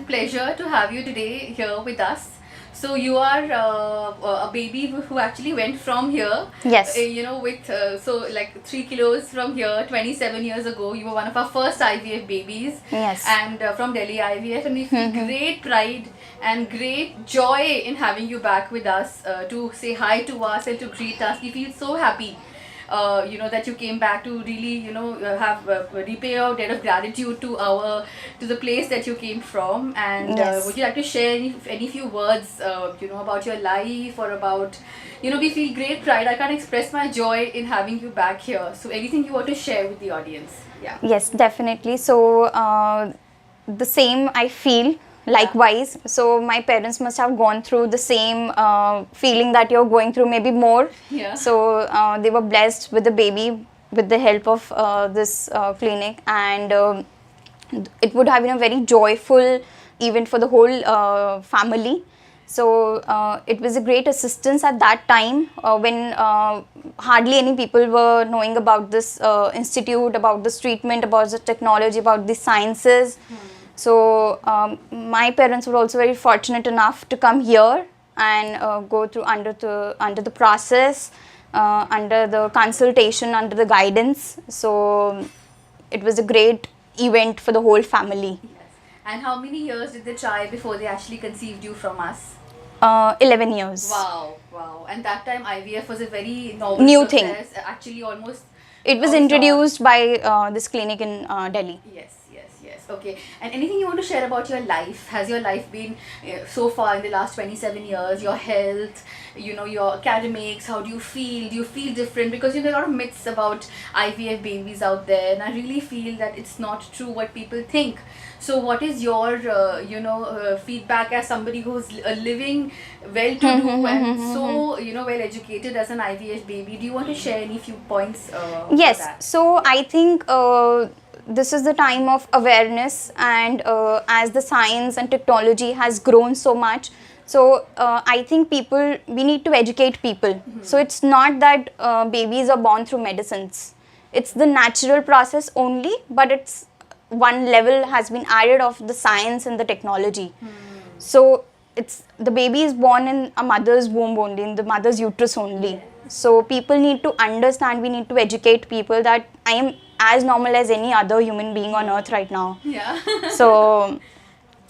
pleasure to have you today here with us. So you are a baby who actually went from here. Yes. With so like 3 kilos from here. 27 years ago, you were one of our first IVF babies. Yes. And from Delhi IVF, and we feel great pride and great joy in having you back with us to say hi to us and to greet us. We feel so happy. That you came back to really, have repay your debt of gratitude to the place that you came from. And Yes. would you like to share any few words, about your life or about, we feel great pride. I can't express my joy in having you back here. So anything you want to share with the audience? Yeah. Yes, definitely. So, the same I feel likewise. So, my parents must have gone through the same feeling that you're going through, maybe more. Yeah. So, they were blessed with the baby with the help of this clinic, and it would have been a very joyful event for the whole family. So it was a great assistance at that time when hardly any people were knowing about this institute, about this treatment, about the technology, about the sciences. So my parents were also very fortunate enough to come here and go through under the process, under the consultation, under the guidance. So it was a great event for the whole family. Yes. And how many years did they try before they actually conceived you from us? 11 years. Wow. And that time IVF was a very novel New thing. process. Actually, almost. It was introduced by this clinic in Delhi. Yes. Okay. And anything you want to share about your life? Has your life been so far in the last 27 years? Your health, your academics, how do you feel? Do you feel different? Because there are a lot of myths about IVF babies out there, and I really feel that it's not true what people think. So what is your, feedback as somebody who's living well-to-do and so, well-educated as an IVF baby? Do you want to share any few points Yes. for that? So I think this is the time of awareness, and as the science and technology has grown so much, so I think we need to educate people. So it's not that babies are born through medicines. It's the natural process only, but it's one level has been added of the science and the technology. So it's the baby is born in a mother's womb only, in the mother's uterus only. So people need to understand, we need to educate people that I am as normal as any other human being on earth right now. Yeah. So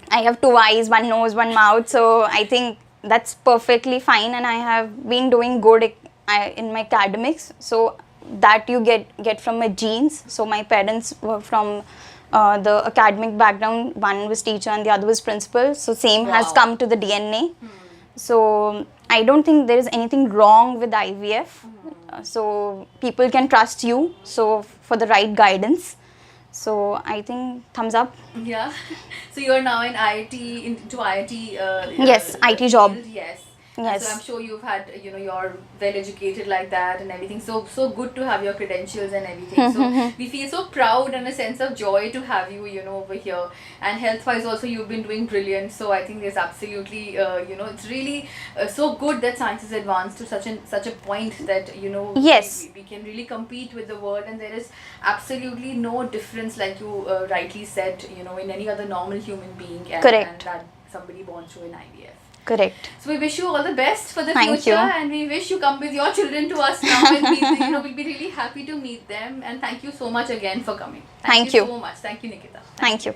I have 2 eyes, 1 nose, 1 mouth. So I think that's perfectly fine, and I have been doing good in my academics. So that you get from my genes. So my parents were from the academic background. One was teacher and the other was principal. So same has come to the DNA. So I don't think there is anything wrong with IVF. So people can trust you. So for the right guidance. So I think thumbs up. Yeah. So you're now in IIT, into IIT. Yes, IT job. Field, yes. Yes. So I'm sure you've had, you're well educated like that and everything. So good to have your credentials and everything. So we feel so proud and a sense of joy to have you, over here. And health wise also you've been doing brilliant. So I think there's absolutely, it's really so good that science has advanced to such a point that, Yes. we can really compete with the world, and there is absolutely no difference, like you rightly said, in any other normal human being. Correct. And that somebody born through an IVF. Correct. So we wish you all the best for the Thank future, you. and we wish you come with your children to us now, and we'll be really happy to meet them. And thank you so much again for coming. Thank you. So much. Thank you, Nikita. Thank you.